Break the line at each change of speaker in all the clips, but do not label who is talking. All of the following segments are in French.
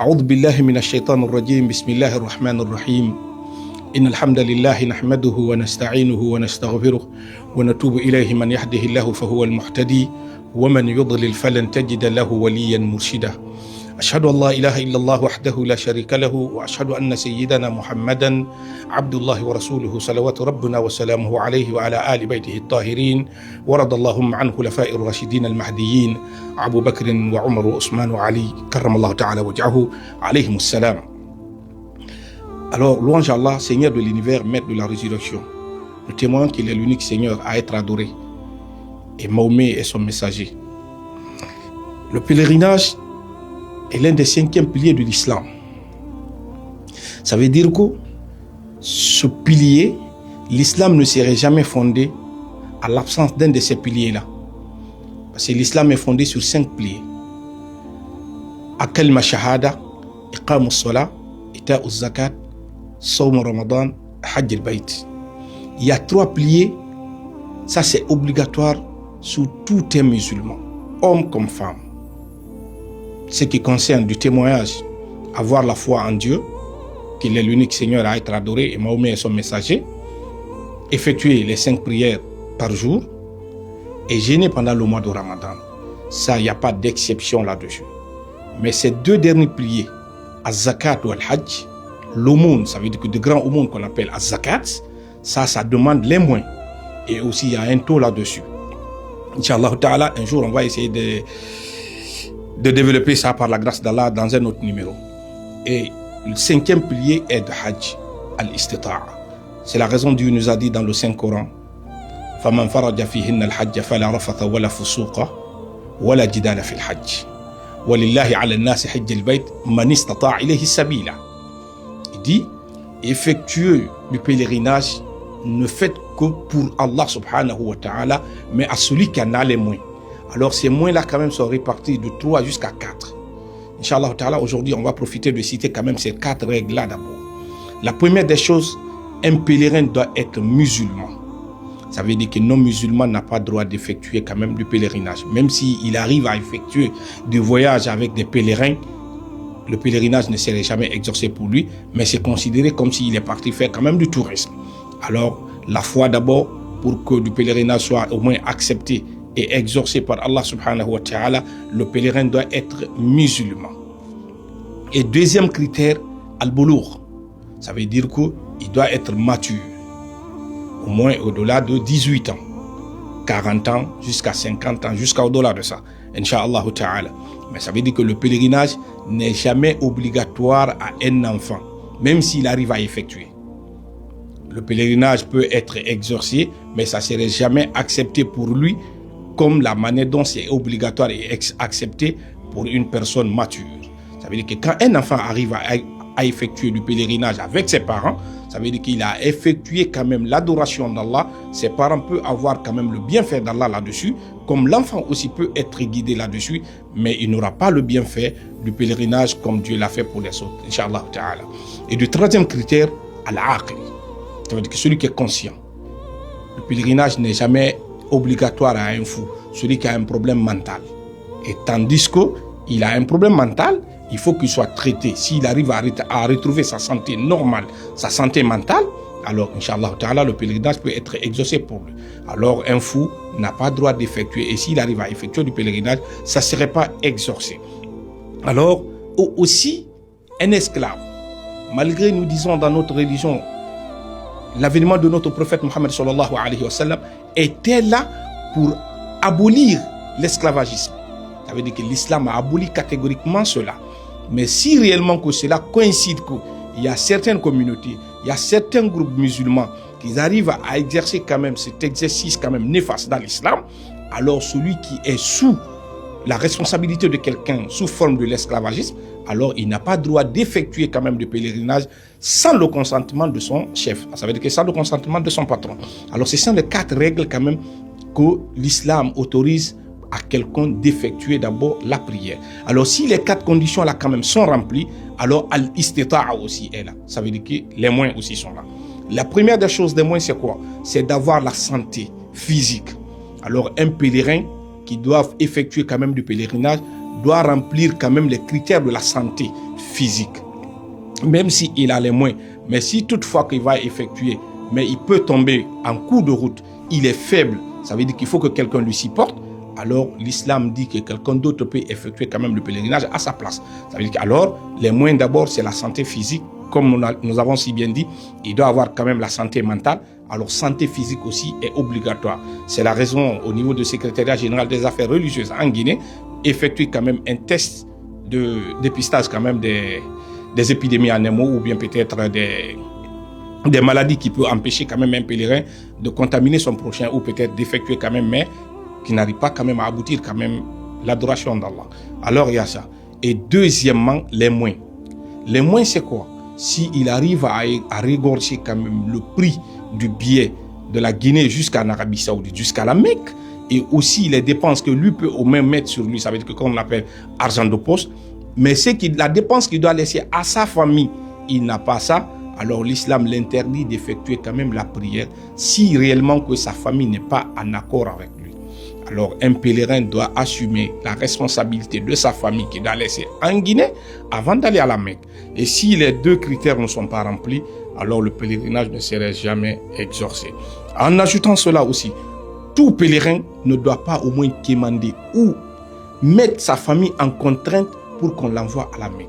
أعوذ بالله من الشيطان الرجيم بسم الله الرحمن الرحيم إن الحمد لله نحمده ونستعينه ونستغفره ونتوب إليه من يهده الله فهو المهتدي ومن يضلل فلن تجد له وليا مرشدا أشهد أن لا إله إلا الله وحده لا شريك له وأشهد أن سيدنا محمدا عبد الله ورسوله صلوات ربنا وسلامه عليه وعلى آل بيته الطاهرين ورضى اللهم عن خلفاء الراشدين المهديين أبو بكر وعمر وعثمان وعلي كرم الله تعالى وجهه عليهم السلام. Alors, louange à Allah, Seigneur de l'univers, maître de la résurrection. Nous témoignons qu'il est l'unique Seigneur à être adoré. Et Mahomet est son messager. Le pèlerinage est l'un des 5e piliers de l'islam. Ça veut dire que ce pilier, l'islam ne serait jamais fondé à l'absence d'un de ces piliers-là. Parce que l'islam est fondé sur 5 piliers. Kalma shahada, iqam as-salat, ita az-zakat, sawm ramadan, hajj al-bayt. Il y a 3 piliers, ça c'est obligatoire sur tout un musulman, homme comme femme. Ce qui concerne du témoignage, avoir la foi en Dieu, qu'il est l'unique Seigneur à être adoré et Mahomet est son messager, effectuer les 5 prières par jour et jeûner pendant le mois de Ramadan. Ça, il n'y a pas d'exception là-dessus. Mais ces 2 derniers piliers, az-zakat ou al-hajj, l'aumône, ça veut dire que de grands aumônes qu'on appelle az-zakat, ça demande les moins. Et aussi, il y a un taux là-dessus. Inch'Allah ta'ala, un jour, on va essayer de développer ça par la grâce d'Allah dans un autre numéro. Et le 5e pilier est de hajj, al-istita'a. C'est la raison Dieu nous a dit dans le Saint-Coran, فَمَنْ فَرَجَ فِيهِنَّ الْحَجَّ فَلَا رَفَثَ وَلَا فُسُوقَ وَلَا جِدَالَ فِي الْحَجِّ وَلِلَّهِ عَلَى النَّاسِ حِجَّ الْبَيْتِ مَنِ اسْتَطَاعَ إِلَيْهِ سَبِيلًا. Il dit, effectuez du pèlerinage, ne faites que pour Allah subhanahu wa ta'ala, mais à celui qui en a les moyens. Alors ces moyens-là quand même sont répartis de 3 jusqu'à 4. Inch'Allah ta'ala, aujourd'hui on va profiter de citer quand même ces 4 règles-là d'abord. La première des choses, un pèlerin doit être musulman. Ça veut dire que non-musulman n'a pas droit d'effectuer quand même du pèlerinage. Même s'il arrive à effectuer des voyages avec des pèlerins, le pèlerinage ne serait jamais exaucé pour lui, mais c'est considéré comme s'il est parti faire quand même du tourisme. Alors, la foi d'abord, pour que du pèlerinage soit au moins accepté et exaucé par Allah subhanahu wa ta'ala, le pèlerin doit être musulman. Et deuxième critère, al-bulugh. Ça veut dire qu'il doit être mature, au moins au-delà de 18 ans, 40 ans, jusqu'à 50 ans, jusqu'à au-delà de ça, Inch'Allah ta'ala. Mais ça veut dire que le pèlerinage n'est jamais obligatoire à un enfant, même s'il arrive à effectuer. Le pèlerinage peut être exaucé, mais ça ne serait jamais accepté pour lui comme la manière dont c'est obligatoire et accepté pour une personne mature. Ça veut dire que quand un enfant arrive à effectuer du pèlerinage avec ses parents, ça veut dire qu'il a effectué quand même l'adoration d'Allah. Ses parents peuvent avoir quand même le bienfait d'Allah là-dessus, comme l'enfant aussi peut être guidé là-dessus, mais il n'aura pas le bienfait du pèlerinage comme Dieu l'a fait pour les autres, Inch'Allah ta'ala. Et du 3e critère, al-aql. Ça veut dire que celui qui est conscient. Le pèlerinage n'est jamais obligatoire à un fou, celui qui a un problème mental. Et tandis qu'il a un problème mental, il faut qu'il soit traité. S'il arrive à retrouver sa santé normale, sa santé mentale, alors, Inch'Allah ta'ala, le pèlerinage peut être exaucé pour lui. Alors, un fou n'a pas droit d'effectuer. Et s'il arrive à effectuer du pèlerinage, ça ne serait pas exaucé. Alors, aussi, un esclave, malgré, nous disons dans notre religion, l'avènement de notre prophète Mohammed sallallahu alayhi wa sallam était là pour abolir l'esclavagisme. Ça veut dire que l'islam a aboli catégoriquement cela. Mais si réellement que cela coïncide qu'il y a certaines communautés, il y a certains groupes musulmans qui arrivent à exercer quand même cet exercice quand même néfaste dans l'islam, alors celui qui est sous la responsabilité de quelqu'un sous forme de l'esclavagisme, alors il n'a pas droit d'effectuer quand même du pèlerinage sans le consentement de son chef. Ça veut dire que sans le consentement de son patron. Alors ce sont les 4 règles quand même que l'islam autorise à quelqu'un d'effectuer d'abord la prière. Alors si les 4 conditions là quand même sont remplies, alors al-istita'a aussi est là. Ça veut dire que les moyens aussi sont là. La première des choses des moyens c'est quoi? C'est d'avoir la santé physique. Alors un pèlerin qui doit effectuer quand même du pèlerinage doit remplir quand même les critères de la santé physique. Même s'il a les moyens, mais si toutefois qu'il va effectuer, mais il peut tomber en cours de route, il est faible, ça veut dire qu'il faut que quelqu'un lui supporte, alors l'islam dit que quelqu'un d'autre peut effectuer quand même le pèlerinage à sa place. Ça veut dire qu'alors, les moyens d'abord, c'est la santé physique, comme nous avons si bien dit, il doit avoir quand même la santé mentale, alors santé physique aussi est obligatoire. C'est la raison au niveau du secrétariat général des affaires religieuses en Guinée, effectuer quand même un test de dépistage quand même des épidémies animaux ou bien peut-être des maladies qui peuvent empêcher quand même un pèlerin de contaminer son prochain ou peut-être d'effectuer quand même, mais qui n'arrive pas quand même à aboutir quand même l'adoration d'Allah. Alors il y a ça. Et deuxièmement, les moyens. Les moyens, c'est quoi? S'il arrive à régorger quand même le prix du billet de la Guinée jusqu'en Arabie Saoudite, jusqu'à la Mecque, et aussi les dépenses que lui peut au moins mettre sur lui, ça veut dire que comme on l'appelle argent de poche, mais c'est la dépense qu'il doit laisser à sa famille, il n'a pas ça, alors l'islam l'interdit d'effectuer quand même la prière si réellement que sa famille n'est pas en accord avec lui. Alors un pèlerin doit assumer la responsabilité de sa famille qu'il doit laisser en Guinée avant d'aller à la Mecque. Et si les deux critères ne sont pas remplis, alors le pèlerinage ne serait jamais exaucé. En ajoutant cela aussi, tout pèlerin ne doit pas au moins quémander ou mettre sa famille en contrainte pour qu'on l'envoie à la Mecque.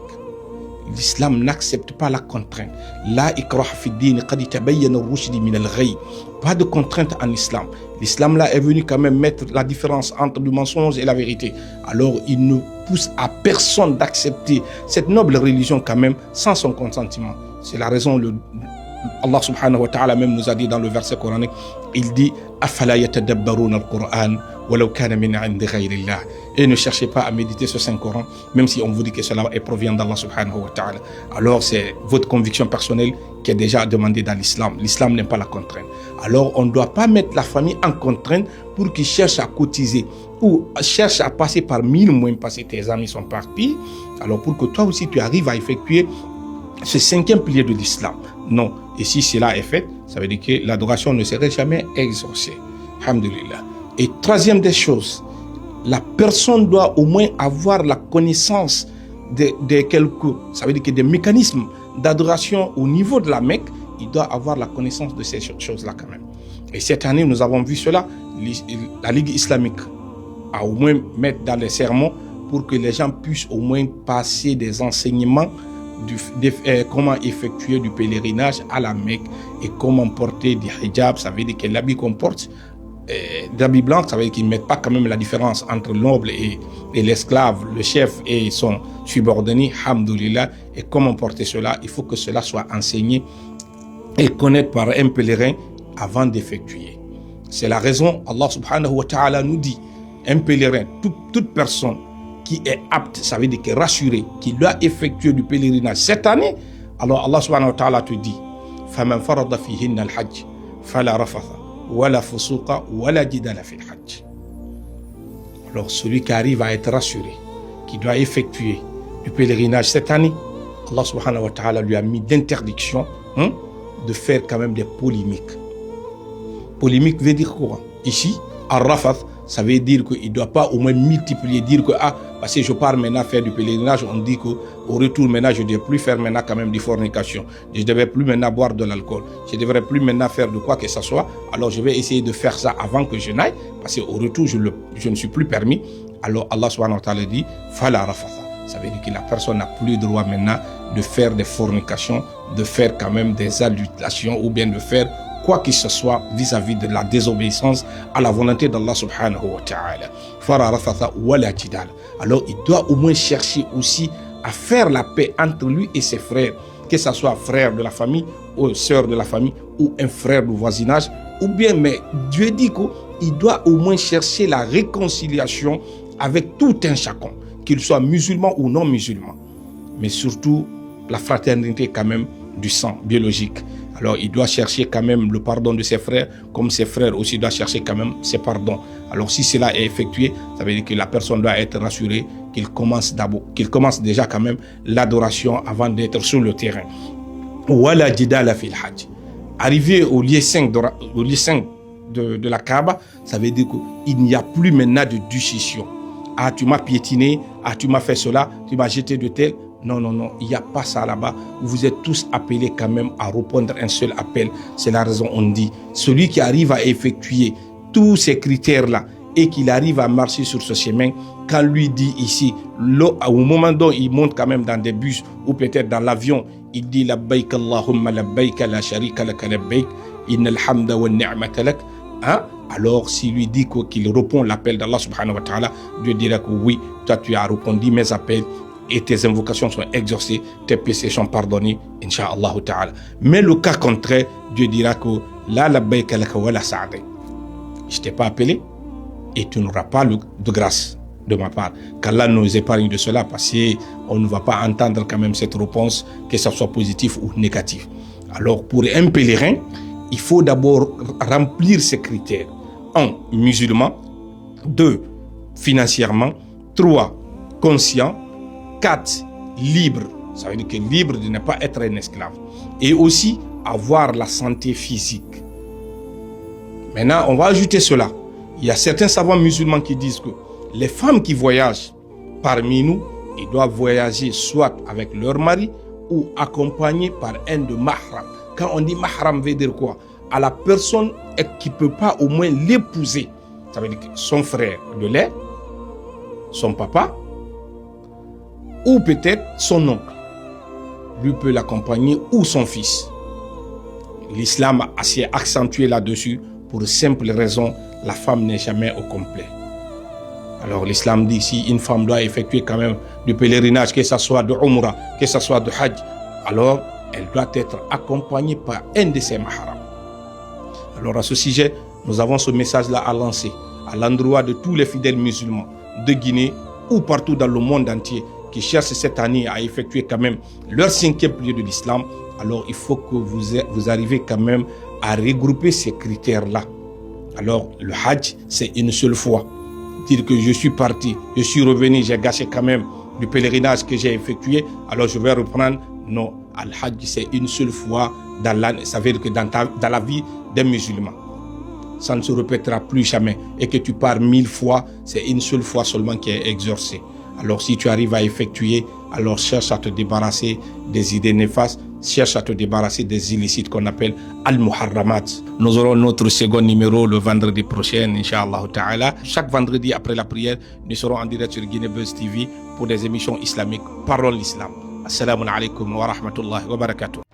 L'islam n'accepte pas la contrainte. La ikrah fi din qad tabayyana ar-rushd min al-ghayy. Pas de contrainte en islam. L'islam là est venu quand même mettre la différence entre le mensonge et la vérité. Alors il ne pousse à personne d'accepter cette noble religion quand même sans son consentement. C'est la raison Allah subhanahu wa ta'ala même nous a dit dans le verset coranique, il dit afala yatadabbaruna al-Qur'an walau kana min 'indi ghayrillah. Et ne cherchez pas à méditer ce Saint-Coran, même si on vous dit que cela provient d'Allah subhanahu wa ta'ala. Alors c'est votre conviction personnelle qui est déjà demandée dans l'islam. L'islam n'aime pas la contrainte. Alors on ne doit pas mettre la famille en contrainte pour qu'ils cherchent à cotiser ou cherchent à passer par 1000 moyens parce que tes amis sont partis. Alors pour que toi aussi tu arrives à effectuer ce cinquième pilier de l'islam. Non. Et si cela est fait, ça veut dire que l'adoration ne serait jamais exaucée. Alhamdulillah. Et troisième des choses, la personne doit au moins avoir la connaissance de quelques, ça veut dire que des mécanismes d'adoration au niveau de la Mecque, il doit avoir la connaissance de ces choses-là quand même. Et cette année, nous avons vu cela, la Ligue islamique a au moins mettre dans les sermons pour que les gens puissent au moins passer des enseignements comment effectuer du pèlerinage à la Mecque et comment porter du hijab, ça veut dire que l'habit qu'on porte, d'habit blanc, ça veut dire qu'ils ne mettent pas quand même la différence entre le noble et l'esclave, le chef et son subordonné, alhamdoulilah, et comment porter cela, il faut que cela soit enseigné et connaître par un pèlerin avant d'effectuer. C'est la raison, Allah subhanahu wa ta'ala nous dit, un pèlerin, toute personne qui est apte, ça veut dire qui est rassuré, qui doit effectuer du pèlerinage cette année, alors Allah subhanahu wa ta'ala te dit فَمَنْ فَرَضَ فِيهِنَّ الْحَجِّ فَلَا رَفَثَ وَلَا فُسُوقَ وَلَا جِدَالَ فِي الْحَجِّ. Alors celui qui arrive à être rassuré, qui doit effectuer du pèlerinage cette année, Allah subhanahu wa ta'ala lui a mis d'interdiction de faire quand même des polémiques. Polémique veut dire quoi? Ici, Ar-Rafath, ça veut dire qu'il ne doit pas au moins multiplier, dire que parce que je pars maintenant faire du pèlerinage, on dit qu'au retour maintenant je ne devrais plus faire maintenant quand même de fornication, je ne devrais plus maintenant boire de l'alcool, je ne devrais plus maintenant faire de quoi que ce soit, alors je vais essayer de faire ça avant que je n'aille, parce qu'au retour je ne suis plus permis. Alors Allah subhanahu wa ta'ala dit Fala rafatha. Ça veut dire que la personne n'a plus droit maintenant de faire des fornications, de faire quand même des adulterations ou bien de faire quoi que ce soit vis-à-vis de la désobéissance à la volonté d'Allah subhanahu wa ta'ala. Fara rafatha wala jidal. Alors il doit au moins chercher aussi à faire la paix entre lui et ses frères, que ce soit frère de la famille ou sœur de la famille ou un frère du voisinage, ou bien, mais Dieu dit qu'il doit au moins chercher la réconciliation avec tout un chacun, qu'il soit musulman ou non musulman, mais surtout la fraternité quand même du sang biologique. Alors il doit chercher quand même le pardon de ses frères, comme ses frères aussi doivent chercher quand même ses pardons. Alors si cela est effectué, ça veut dire que la personne doit être rassurée qu'il commence déjà quand même l'adoration avant d'être sur le terrain. Wala jidala fil hajj. Arrivé au lieu 5 de la Kaaba, ça veut dire qu'il n'y a plus maintenant de discussion. ah tu m'as piétiné, ah tu m'as fait cela, tu m'as jeté de tel. Non, non, non, il n'y a pas ça là-bas. Vous êtes tous appelés quand même à répondre un seul appel. C'est la raison on dit, celui qui arrive à effectuer tous ces critères-là et qu'il arrive à marcher sur ce chemin, quand lui dit ici, au moment dont il monte quand même dans des bus ou peut-être dans l'avion, il dit labbaik Allahumma labbaik la sharika laka labbaik innal hamda wa ni'mata lak. Alors s'il lui dit qu'il répond l'appel d'Allah subhanahu wa ta'ala, Dieu dira que oui, toi tu as répondu mes appels et tes invocations sont exaucées, tes péchés sont pardonnés, incha'Allah ta'ala. Mais le cas contraire, Dieu dira que la labbaik laka wa la sa'adik. Je t'ai pas appelé et tu n'auras pas de grâce de ma part. Qu'Allah nous épargne de cela, parce qu'on ne va pas entendre quand même cette réponse, que ce soit positif ou négatif. Alors pour un pèlerin, il faut d'abord remplir ces critères. 1. Musulman. 2. Financièrement. 3. Conscient. 4. Libre. Ça veut dire que libre de ne pas être un esclave. Et aussi avoir la santé physique. Maintenant, on va ajouter cela. Il y a certains savants musulmans qui disent que les femmes qui voyagent parmi nous, ils doivent voyager soit avec leur mari ou accompagnés par un de mahram. Quand on dit mahram, veut dire quoi? À la personne qui ne peut pas au moins l'épouser. Ça veut dire que son frère de lait, son papa, ou peut-être son oncle. Lui peut l'accompagner ou son fils. L'islam a assez accentué là-dessus pour simple raison, la femme n'est jamais au complet. Alors l'islam dit, si une femme doit effectuer quand même du pèlerinage, que ce soit de Umrah, que ce soit de Hajj, alors elle doit être accompagnée par un de ses mahrams. Alors à ce sujet, nous avons ce message-là à lancer à l'endroit de tous les fidèles musulmans de Guinée ou partout dans le monde entier qui cherchent cette année à effectuer quand même leur 5e pilier de l'islam. Alors il faut que vous arrivez quand même à regrouper ces critères-là. Alors le Hajj, c'est une seule fois. Dire que je suis parti, je suis revenu, j'ai gâché quand même du pèlerinage que j'ai effectué, alors je vais reprendre. Non, Al-Hajj, c'est une seule fois dans l'année. Ça veut dire que dans la vie d'un musulman, ça ne se répétera plus jamais. Et que tu pars 1000 fois, c'est une seule fois seulement qui est exaucé. Alors si tu arrives à effectuer, alors cherche à te débarrasser des idées néfastes, cherche à te débarrasser des illicites qu'on appelle Al-Muharramat. Nous aurons notre second numéro le vendredi prochain, Inch'Allah Ta'ala. Chaque vendredi après la prière, nous serons en direct sur Guinée Buzz TV pour des émissions islamiques. Parole l'islam. Assalamu alaikum wa rahmatullahi wa barakatuh.